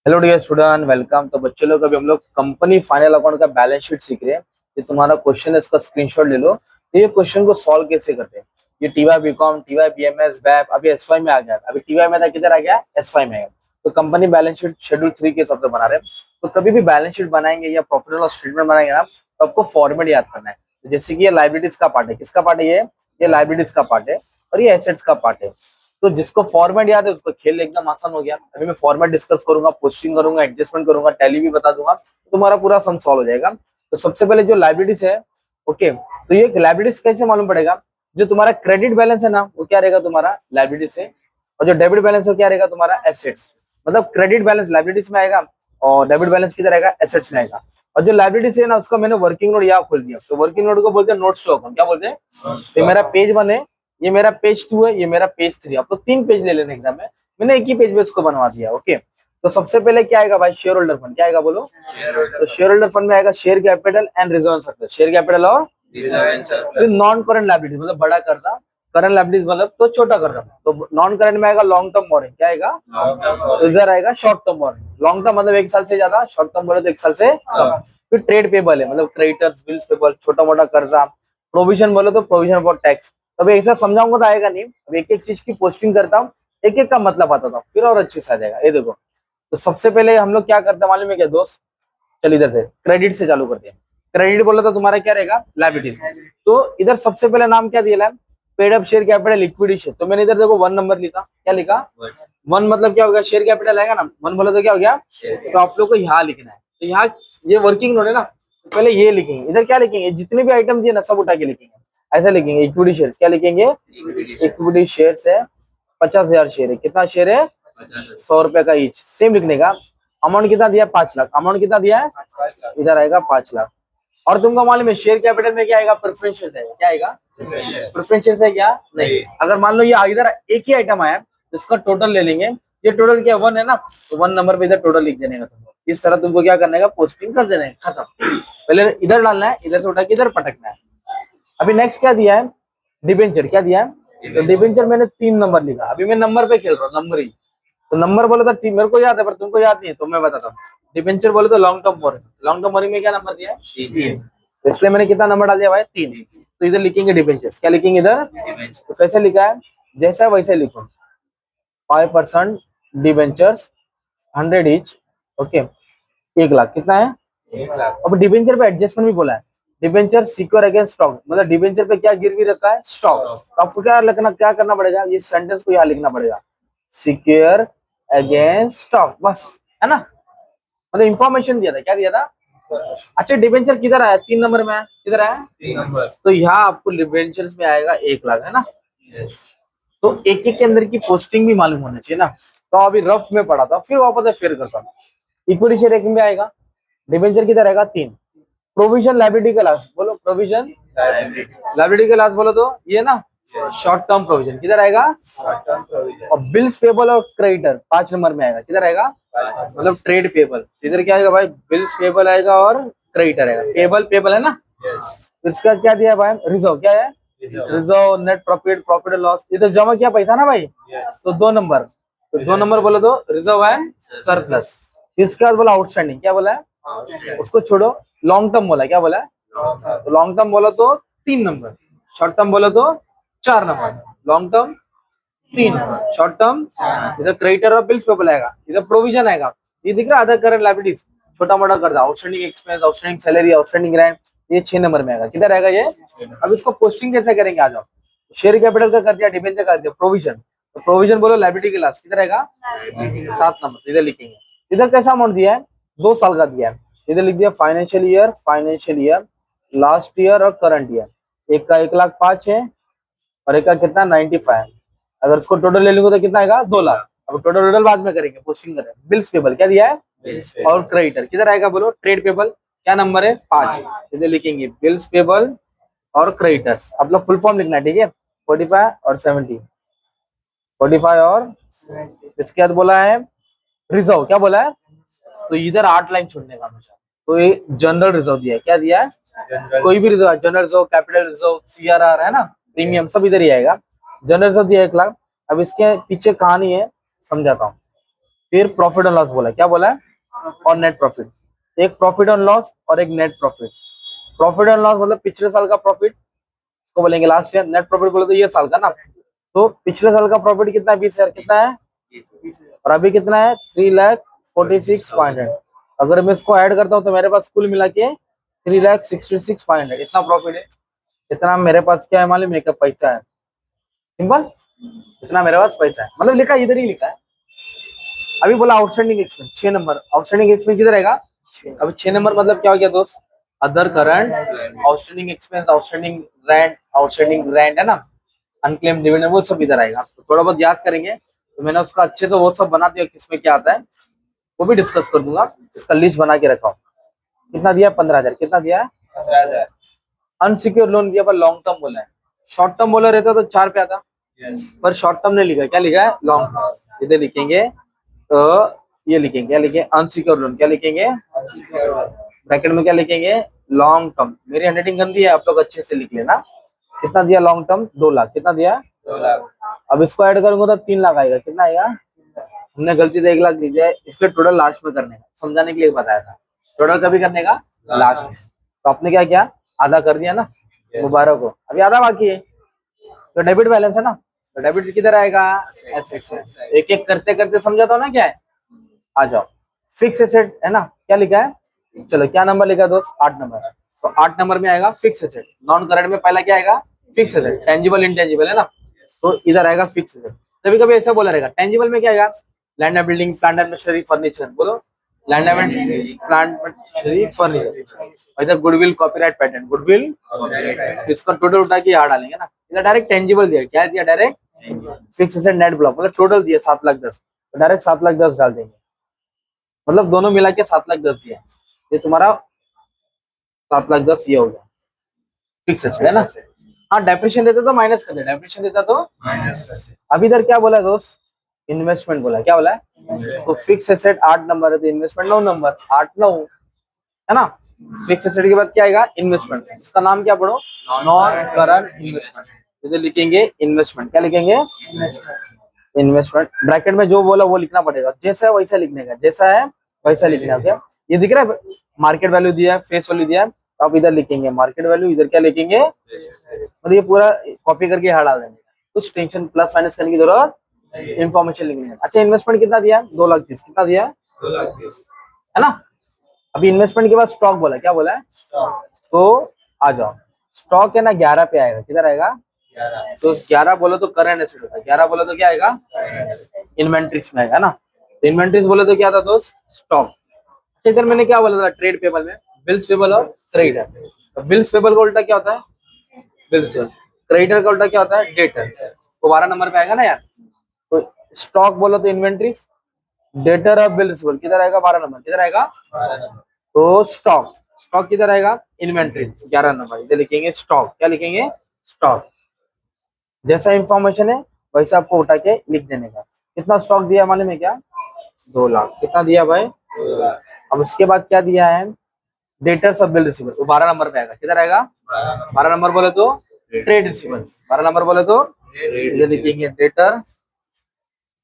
Hello dear student, welcome. तो बच्चे लोग अभी हम लोग कंपनी फाइनल अकाउंट का बैलेंस शीट सीख रहे हैं। ये तुम्हारा क्वेश्चन है, इसका स्क्रीनशॉट ले लो। तो ये क्वेश्चन को सॉल्व कैसे करते हैं। ये टीवाई बीकॉम, टीवाई बीएमएस, बैप अभी एसवाई में आ गया। अभी टीवाई में था, किधर आ गया, एसवाई में है। तो कंपनी बैलेंस शीट शेड्यूल 3 के हिसाब से बना रहे हैं। तो कभी भी बैलेंस शीट बनाएंगे या प्रॉफिट एंड लॉस स्टेटमेंट बनाएंगे ना, तो आपको फॉर्मेट याद करना है। तो जैसे कि ये लाइबिलिटीज का पार्ट है। किसका पार्ट है ये लाइबिलिटीज का पार्ट है और ये एसेट्स का पार्ट है। तो जिसको फॉर्मेट याद है उसको खेल एकदम आसान हो गया। अभी मैं फॉर्मेट डिस्कस करूंगा, पोस्टिंग करूंगा, एडजस्टमेंट करूंगा, टैली भी बता दूंगा, तो तुम्हारा पूरा सम सॉल्व हो जाएगा। तो सबसे पहले जो लाइबिलिटीज है, ओके, तो ये लाइबिलिटीज कैसे मालूम पड़ेगा। जो तुम्हारा क्रेडिट बैलेंस है ना, वो क्या रहेगा, तुम्हारा लाइबिलिटीज है। और जो डेबिट बैलेंस है क्या रहेगा, तुम्हारा एसेट्स। मतलब क्रेडिट बैलेंस लाइबिलिटीज में आएगा और डेबिट बैलेंस किधर आएगा, एसेट्स में आएगा। और जो लाइबिलिटीज है ना, उसका मैंने वर्किंग नोट यहाँ खोल दिया। तो वर्किंग नोट को बोलते हैं नोट्स टू अकाउंट। क्या बोलते हैं, तो मेरा पेज 1 है, ये मेरा पेज 2 है, ये मेरा पेज 3। आपको 3 पेज ले लेने एग्जाम में, मैंने एक ही पेज पे इसको बनवा दिया। ओके, तो सबसे पहले क्या आएगा भाई, शेयर होल्डर फंड। क्या आएगा बोलो, तो शेयर होल्डर फंड में आएगा share capital and reserve and surplus. Share capital और नॉन करंट लायबिलिटीज मतलब बड़ा कर्जा, करंट लायबिलिटीज मतलब तो छोटा कर्जा। तो नॉन करंट में आएगा लॉन्ग टर्म बोरिंग। क्या आएगा, इधर आएगा short term borrowing. Long term मतलब 1 साल से ज्यादा, शॉर्ट टर्म बोले तो 1 साल से कम। फिर ट्रेड पेबल है, मतलब क्रेडिटर्स, बिल्स पेबल, छोटा मोटा कर्जा। प्रोविजन बोले तो प्रोविजन फॉर टैक्स। अब ऐसा समझाऊंगा तो आएगा नहीं। अब एक एक चीज की पोस्टिंग करता हूँ, एक एक का मतलब आता था, फिर और अच्छे से आ जाएगा। ये देखो, तो सबसे पहले हम लोग क्या करते हैं मालूम है क्या दोस्त, चल इधर से क्रेडिट से चालू करते हैं। क्रेडिट बोला तो तुम्हारा क्या रहेगा, लायबिलिटीज। तो इधर सबसे पहले नाम क्या दिया है, paid up share capital liquid share. तो मैंने इधर देखो 1 नंबर लिखा। क्या लिखा, 1 मतलब क्या होगा, शेयर कैपिटल आएगा ना, 1 बोला तो क्या हो गया। तो आप लोग को यहाँ लिखना है। तो यहाँ ये वर्किंग नोट है ना, तो पहले ये लिखेंगे। इधर क्या लिखेंगे, जितने भी आइटम दिए ना सब उठा के लिखेंगे। ऐसा लिखेंगे इक्विटी शेयर। क्या लिखेंगे, इक्विटी शेयर है 50,000 शेयर है। कितना शेयर है, 100 रुपए का ईच। सेम लिखने का। अमाउंट कितना दिया, 5 लाख। अमाउंट कितना दिया है, इधर आएगा 5 लाख। और तुमको मालूम है शेयर कैपिटल में क्या आएगा, प्रेफरेंस शेयर है। क्या आएगा, प्रेफरेंस शेयर है क्या, नहीं। अगर मान लो ये इधर एक ही आइटम आया, इसका टोटल ले लेंगे। ये टोटल क्या 1 है ना, तो 1 नंबर पे इधर टोटल लिख देने का तुमको। इस तरह तुमको क्या करने का, पोस्टिंग कर देने का, खत्म। पहले इधर डालना है, इधर से उठा के इधर पटकना है। अभी नेक्स्ट क्या दिया है, डिबेंचर। क्या दिया है, तो डिबेंचर मैंने 3 नंबर लिखा। अभी मैं नंबर पे खेल रहा हूँ, नंबर ही। तो नंबर बोले तो मेरे को याद है, पर तुमको याद नहीं है, तो मैं बताता हूँ। डिबेंचर बोले तो long term borrowing. Long term borrowing में क्या नंबर दिया है, 3। इसलिए मैंने कितना नंबर डाल दिया भाई, 3। तो इधर लिखेंगे डिबेंचर्स। क्या लिखेंगे इधर, तो कैसे लिखा है, जैसा वैसे लिखो। 5% डिबेंचर्स, 100 ईच। ओके, 1 लाख कितना है, 1 लाख। अब डिबेंचर पे एडजस्टमेंट भी बोला है। डिबेंचर सिक्योर अगेंस्ट स्टॉक, मतलब डिबेंचर पे क्या गिरवी रखा है, स्टॉक। तो आपको क्या लिखना, क्या करना पड़ेगा, ये सेंटेंस को यहाँ लिखना पड़ेगा, सिक्योर अगेंस्ट स्टॉक, बस, है ना। मतलब इंफॉर्मेशन दिया था, क्या दिया था। अच्छा, डिबेंचर किधर आया, 3 नंबर में आया। किधर आया, 3 नंबर। तो यहाँ आपको डिबेंचर में आएगा 1 लाख, है ना। तो एक एक के अंदर की पोस्टिंग भी मालूम होना चाहिए ना। तो अभी रफ में पढ़ा था, फिर वापस शेयर करता हूँ। इक्विटी शेयर एक में आएगा, डिबेंचर किधर आएगा, 3। प्रोविजन लायबिलिटी का लॉस, बोलो प्रोविजन लायबिलिटी का लॉस बोलो तो ये ना, शॉर्ट टर्म प्रोविजन किधर आएगा, और बिल्स पेबल और क्रेडिटर 5 नंबर में आएगा। किधर आएगा, मतलब ट्रेड पेबल। इधर क्या आएगा भाई, बिल्स पेबल आएगा और क्रेडिटर आएगा। पेबल पेबल है ना। इसका क्या दिया भाई, रिजर्व। क्या है, reserve, net profit, profit and loss. इधर जमा किया पैसा ना भाई, तो 2 नंबर। तो 2 नंबर बोलो तो रिजर्व एंड सरप्लस। इसके बाद बोला आउटस्टैंडिंग। क्या बोला है, उसको छोड़ो। लॉन्ग टर्म बोला, क्या बोला है, तो लॉन्ग टर्म बोला तो 3 नंबर। शॉर्ट टर्म बोला तो 4 number. Long term 3, short term, इधर क्रेडिटर और बिल्स पेबल आएगा, इधर प्रोविजन आएगा। ये दिख रहा है, अदर करंट लायबिलिटीज, छोटा मोटा कर्जा, outstanding expense, outstanding salary, outstanding grant, ये 6 नंबर में आएगा। किधर आएगा ये। अब इसको पोस्टिंग कैसे करेंगे, आ जाओ। शेयर कैपिटल का कर दिया, डिबेंचर कर दिया, प्रोविजन। तो प्रोविजन बोलो लायबिलिटी के लास्ट, किधर आएगा, 7 नंबर, इधर लिखेंगे। इधर कैसा अमाउंट दिया है, 2 साल का दिया है। इधर लिख दिया फाइनेंशियल ईयर, लास्ट ईयर और करंट ईयर। एक का 1,05,000 है और एक का कितना 95। अगर इसको टोटल ले लूंगा तो कितना आएगा, 2 लाख। अब टोटल बाद में करेंगे, पोस्टिंग करें। बिल्स पेबल क्या दिया है, और क्रेडिटर किधर आएगा बोलो, ट्रेड पेबल। क्या नंबर है, 5। इधर लिखेंगे बिल्स पेबल और क्रेडिटर्स। आप लोग फुल फॉर्म लिखना है, ठीक है। 45 और 70, 45 और इसके बाद बोला है रिजर्व। क्या बोला है, तो इधर 8 लाइन छोड़ने का हमेशा। तो ये जनरल रिजर्व दिया है। क्या दिया है, कोई भी reserve, general reserve, capital reserve, CRR है ना, प्रीमियम सब इधर ही आएगा। जनरल रिजर्व दिया 1 लाख। अब इसके पीछे कहानी है, समझाता हूँ। फिर प्रॉफिट एंड लॉस बोला, क्या बोला है, और नेट प्रॉफिट। एक प्रॉफिट एंड लॉस और एक net profit. Profit and loss मतलब पिछले साल का प्रॉफिट को बोलेंगे लास्ट ईयर, नेट प्रॉफिट बोले तो ये साल का ना। तो पिछले साल का प्रॉफिट कितना है, 20,000 कितना है, और अभी कितना है 3,46,500। अगर मैं इसको ऐड करता हूँ तो मेरे पास कुल मिला के 3,66,500 इतना प्रॉफिट है। इतना मेरे पास क्या है मालूम है, पैसा है, सिंपल। इतना मेरे पास पैसा है, मतलब लिखा इधर ही लिखा है। अभी बोला outstanding expense 6 number, outstanding expense किधर रहेगा, अभी 6 नंबर मतलब क्या हो गया दोस्त, other current outstanding expense, outstanding rent है ना, अनक्लेम डिविडेंड, वो सब इधर आएगा। तो थोड़ा बहुत याद करेंगे, तो मैंने उसका अच्छे से वो सब बना दिया, किसमें क्या आता है वो भी डिस्कस कर दूंगा। इसका लिस्ट बना के रखा हूँ। कितना दिया, 15,000। कितना दिया, 15,000। अनसिक्योर लोन दिया पर लॉन्ग टर्म बोला है, शॉर्ट टर्म बोला रहता तो 4 पे आता, पर शॉर्ट टर्म नहीं लिखा, क्या लिखा है, लॉन्ग टर्म। इधर लिखेंगे तो ये लिखेंगे, क्या लिखेंगे, अनसिक्योर लोन, क्या लिखेंगे, ब्रैकेट में क्या लिखेंगे, लॉन्ग टर्म। मेरी हैंडराइटिंग गंदी है, आप लोग अच्छे से लिख लेना। कितना दिया लॉन्ग टर्म, 2 लाख। कितना दिया, 2 लाख। अब इसको ऐड करूंगा तो 3 लाख आएगा। कितना आएगा, हमने गलती से 1 लाख दी है, इसके टोटल लास्ट में करने का, समझाने के लिए बताया था, टोटल कभी करने का, लास्ट में। तो आपने क्या किया, आधा कर दिया ना, मुबारक हो। अभी आधा बाकी है, तो डेबिट बैलेंस है ना, तो डेबिट किधर आएगा, एक एक करते करते समझाता हूँ ना क्या है। आ जाओ, फिक्स एसेट है ना, क्या लिखा है, चलो क्या नंबर लिखा है दोस्त, 8 नंबर। तो 8 नंबर में आएगा फिक्स एसेट। नॉन करंट में पहला क्या आएगा, फिक्स एसेट, टेंजिबल इंटेंजिबल है ना, तो इधर आएगा फिक्स एसेट। कभी कभी ऐसा बोला रहेगा, टेंजिबल में क्या आएगा, land and building, plant and machinery, furniture, बोलो land and plant machinery furniture. और इधर गुडविल, कॉपीराइट, पेटेंट, गुडविल, इसका टोटल उठा के यहाँ डालेंगे ना। इधर डायरेक्ट टेंजिबल दिया, क्या दिया, direct fix asset net block, मतलब टोटल दिया 7,10,000, तो डायरेक्ट 7,10,000 डाल देंगे, मतलब दोनों मिला के 7,10,000 दिया, ये तुम्हारा 7,10,000 ये हो गया फिक्स एसेट है ना। हाँ डेप्रिशिएशन देता तो माइनस कर दे, डेप्रिशिएशन देता तो माइनस कर दे। अभी इधर क्या बोला दोस्त, इन्वेस्टमेंट बोला, क्या बोला है, तो फिक्स एसेट 8 नंबर है, तो इन्वेस्टमेंट 9 नंबर, 8 9 है ना। फिक्स एसेट के बाद क्या आएगा, इन्वेस्टमेंट, इसका नाम क्या पढ़ो, नॉन करंट इन्वेस्टमेंट। इधर लिखेंगे इन्वेस्टमेंट, क्या लिखेंगे, इन्वेस्टमेंट। ब्रैकेट में जो बोला वो लिखना पड़ेगा, जैसा है वैसा लिखने का, जैसा है वैसा लिखना है। क्या ये दिख रहा है, मार्केट वैल्यू दिया है, फेस वैल्यू दिया है, तो आप इधर लिखेंगे मार्केट वैल्यू, इधर क्या लिखेंगे, मतलब ये पूरा कॉपी करके हटा देंगे, कुछ टेंशन प्लस माइनस करने की जरूरत, इन्फॉर्मेशन लिखनी है। अच्छा इन्वेस्टमेंट कितना दिया, 2,30,000। कितना दिया, 2,30,000 है ना। अभी इन्वेस्टमेंट के बाद स्टॉक बोला, क्या बोला है, तो आ जाओ, स्टॉक है ना 11 पे आएगा, किधर आएगा, तो 11 बोलो तो करंट एसेट होता है, 11 बोलो तो क्या आएगा, इन्वेंट्रीज में आएगा ना। तो इन्वेंट्रीज बोले तो क्या था दोस्त, स्टॉक। इधर मैंने क्या बोला था, ट्रेड पेबल में बिल्स पेबल और क्रेडिटर। तो बिल्स पेबल का उल्टा क्या होता है, बिल्स, क्रेडिटर का उल्टा क्या होता है, डेटर। तो 12 नंबर पे आएगा ना यार। तो स्टॉक बोलो तो इन्वेंट्रीज, डेटर और बिल्स बोल किधर आएगा, 12 नंबर, किधर आएगा, तो स्टॉक, स्टॉक किधर आएगा, इन्वेंट्री 11 नंबर, इधर लिखेंगे स्टॉक, क्या लिखेंगे, स्टॉक। जैसा इंफॉर्मेशन है वैसा आपको उठा के लिख देने का। कितना स्टॉक दिया मालूम है क्या, 2 लाख। कितना दिया भाई, 2 लाख। अब उसके बाद क्या दिया है, डेटर्स ऑफ बिल रिसीवेबल, वो 12 नंबर पे आएगा, किधर आएगा, 12 नंबर बोले तो ट्रेड रिसीवेबल, 12 नंबर बोले तो इधर लिखेंगे डेटर,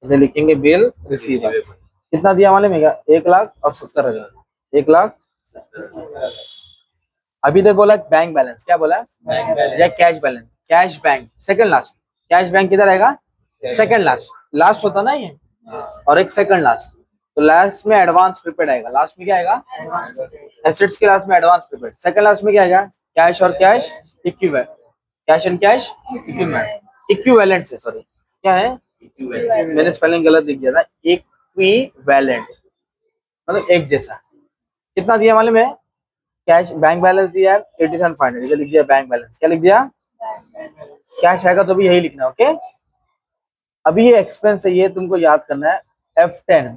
इधर लिखेंगे बिल रिसीवेबल। कितना दिया मालूम है क्या, 1,70,000, 1,00,000। अभी तक बोला बैंक बैलेंस, क्या बोला, या cash balance, cash bank second last, cash bank किधर आएगा, सेकंड लास्ट, लास्ट होता ना ये, और एक सेकंड लास्ट, तो लास्ट में एडवांस प्रीपेड आएगा, लास्ट में क्या आएगा, एसेट्स के लास्ट में एडवांस प्रीपेड, सेकंड लास्ट में क्या आएगा, कैश और cash equivalent, cash and cash equivalent, equivalent से सॉरी क्या है, मैंने स्पेलिंग गलत लिख दिया था, इक्विवेलेंट मतलब एक जैसा। कितना दिया मालूम है, कैश बैंक बैलेंस दिया है 87,500, इधर लिख दिया बैंक बैलेंस, क्या लिख दिया, कैश आएगा तो भी यही लिखना, ओके। अभी ये एक्सपेंस है, ये तुमको याद करना है। F10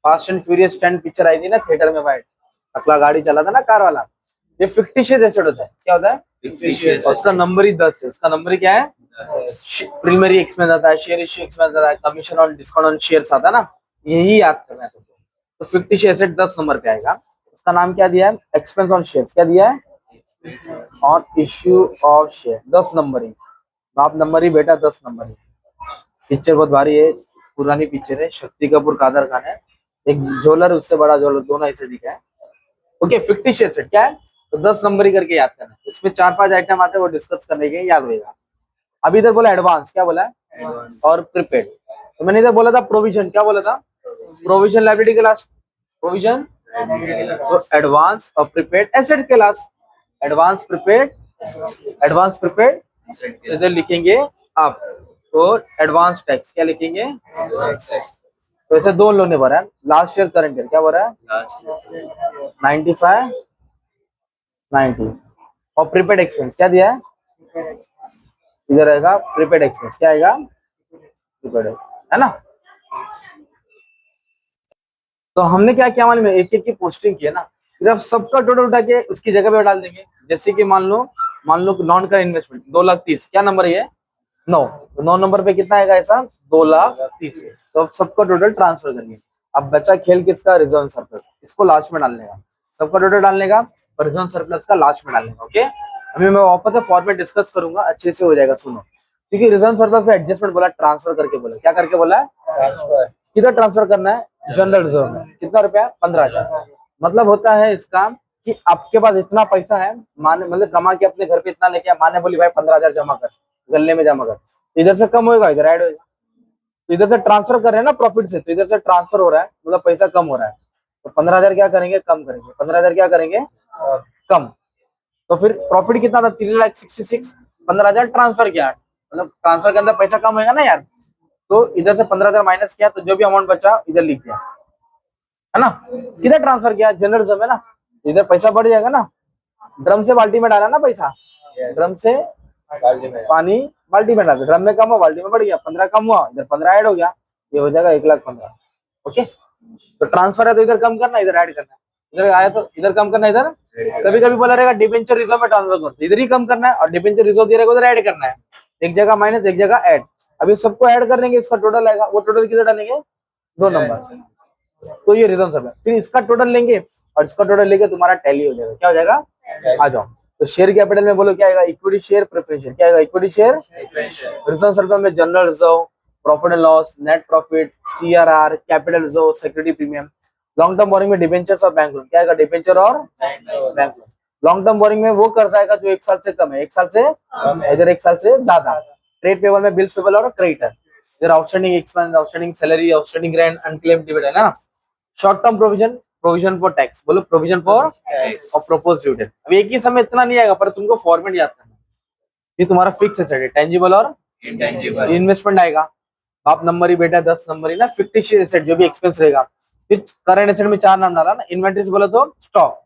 fast and furious 10 picture आई थी ना थिएटर में, वाइट अगला गाड़ी चला था ना कार वाला, ये फिक्टिशियस एसेट होता है, क्या होता है, फिक्टिशियस, और उसका नंबर ही 10 है, उसका नंबर ही क्या है, प्राइमरी एक्सपेंस आता है, शेयर इश्यू एक्सपेंस आता है, कमीशन और डिस्काउंट ऑन शेयर्स आता है ना, यही याद करना है तुमको। तो फिक्टिशियस एसेट 10 नंबर पे आएगा, उसका नाम क्या दिया है, एक्सपेंस ऑन शेयर्स, क्या दिया है, on issue of share, 10 number ही, बाप नंबर ही बेटा 10 नंबर ही। पिक्चर बहुत भारी है, पुरानी पिक्चर है, शक्ति कपूर कादर खान है, एक झोलर उससे बड़ा झोलर दोनों ऐसे दिखा है। ओके, फिक्टिशियस एसेट क्या है, तो 10 नंबर ही करके याद करना। इसमें 4-5 आइटम आते हैं, वो डिस्कस करने के याद रहेगा। अभी इधर बोला एडवांस, क्या बोला है, और प्रीपेड। तो मैंने इधर बोला था प्रोविजन, क्या बोला था, प्रोविजन लायबिलिटी के लास्ट, प्रोविजन, तो एडवांस और प्रीपेड एसेट के last, advance prepaid, advance prepaid, इधर लिखेंगे आप, तो एडवांस टैक्स क्या लिखेंगे, तो ऐसे दो लोने भरा है। लास्ट ईयर करंट ईयर क्या भरा है, 95 90, और प्रीपेड एक्सपेंस क्या दिया है, इधर आएगा प्रीपेड एक्सपेंस, क्या आएगा, प्रीपेड है ना। तो हमने क्या क्या मालूम है, एक एक की पोस्टिंग की है ना, फिर आप सबका टोटल उठा के उसकी जगह पे डाल देंगे। जैसे कि मान लो नॉन कर इन्वेस्टमेंट 2,30,000, क्या नंबर है ये, 9, तो 9 नंबर पे कितना आएगा ऐसा, 2,30,000। तो अब सबका टोटल ट्रांसफर करिए। अब बचा खेल किसका, रिजर्व सरप्लस, इसको लास्ट में डालने का, सबका टोटल डालने का और रिजर्व सरप्लस का लास्ट में डालने का। ओके, अभी मैं वापस से फॉर्मेट डिस्कस करूंगा, अच्छे से हो जाएगा, सुनो। क्योंकि रिजर्व सरप्लस में एडजस्टमेंट बोला, ट्रांसफर करके बोला, क्या करके बोला है, ट्रांसफर। किधर ट्रांसफर करना है, जनरल रिजर्व में। कितना रुपया, 15,000। मतलब होता है इसका कि आपके पास इतना पैसा है, माने मतलब कमा के अपने घर पे इतना लेके, माने बोली भाई 15,000 जमा कर, गले में जमा कर, इधर से कम होगा, इधर ऐड होगा। तो इधर से ट्रांसफर कर रहे हैं ना प्रॉफिट से, तो इधर से ट्रांसफर हो रहा है, मतलब पैसा कम हो रहा है। तो 15,000 क्या करेंगे, कम करेंगे, 15,000 क्या करेंगे, कम। तो फिर प्रॉफिट कितना था, 3,66,000, 15,000 ट्रांसफर किया, मतलब ट्रांसफर के अंदर पैसा कम होगा ना यार। तो इधर से 15,000 माइनस किया, तो जो भी अमाउंट बचा इधर लिख दिया, है ना। किधर ट्रांसफर किया, जनरल रिजर्व है ना, इधर पैसा बढ़ जाएगा ना। ड्रम से बाल्टी में डाला ना पैसा, ड्रम से पानी बाल्टी में डाला, ड्रम में कम हुआ, बाल्टी में बढ़ गया, 15 कम हुआ, इधर 15 ऐड हो गया, ये हो जाएगा 1,15,000। ओके, तो ट्रांसफर है तो इधर कम करना, इधर ऐड करना, इधर आया तो इधर कम करना, इधर कभी कभी बोला रहेगा डिबेंचर रिजर्व में ट्रांसफर करना, इधर ही कम करना है, और डिबेंचर रिजर्व दे रहेगा उधर ऐड करना है, एक जगह माइनस एक जगह ऐड। अभी सबको ऐड कर लेंगे, इसका टोटल आएगा, वो टोटल किधर डालेंगे, 2 नंबर, तो ये रिजर्व सब है। फिर इसका टोटल लेंगे और इसका टोटल लेके तुम्हारा टैली हो जाएगा, क्या हो जाएगा, आ जाओ। तो शेयर कैपिटल में बोलो क्या आएगा, इक्विटी शेयर प्रेफरेंस शेयर, क्या आएगा, इक्विटी शेयर, रिजर्व सर्कल में general reserve, profit and loss, net profit, CRR, capital reserve, security premium. Long term borrowing में डिबेंचर्स और बैंक लोन, क्या आएगा, डिबेंचर और bank loan. Long term borrowing में वो कर्ज आएगा जो 1 साल से कम है, 1 साल से इधर 1 साल से ज्यादा। ट्रेड पेबल में बिल्स पेबल और क्रेडिटर, इधर outstanding expense, outstanding salary, outstanding rent, unclaim dividend है ना। Short term provision, provision for tax, बोलो प्रोविजन फॉर और प्रपोज डिविडेंड। अब एक ही समय इतना नहीं आएगा, पर तुमको फॉर्मेट याद करना। ये तुम्हारा फिक्स एसेट है, टेंजिबल और इंटेंजिबल, इन्वेस्टमेंट आएगा, आप नंबर ही बेटा 10 नंबर ही ना, फिक्टिशियस एसेट जो भी एक्सपेंस रहेगा। फिर करंट एसेट में 4 नाम डाला ना, इन्वेंटरी से बोला तो स्टॉक,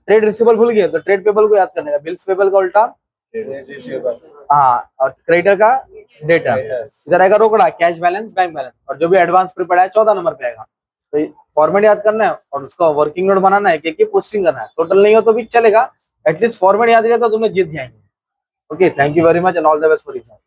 ट्रेड रिसीवेबल भूल गए तो ट्रेड पेबल को याद करने का, बिल्स पेबल का उल्टा, हाँ, और क्रेडिटर का डेटा, इधर आएगा रोकड़ा, कैश बैलेंस, बैंक बैलेंस, और जो भी एडवांस प्रीपेड है 14 नंबर पे आएगा। तो फॉर्मेट याद करना है और उसका वर्किंग नोट बनाना है, एक एक पोस्टिंग करना है, टोटल नहीं हो तो भी चलेगा, एटलीस्ट फॉर्मेट याद रहेगा तो तुम्हें जीत जाएंगे। Okay, thank you very much and all the best for your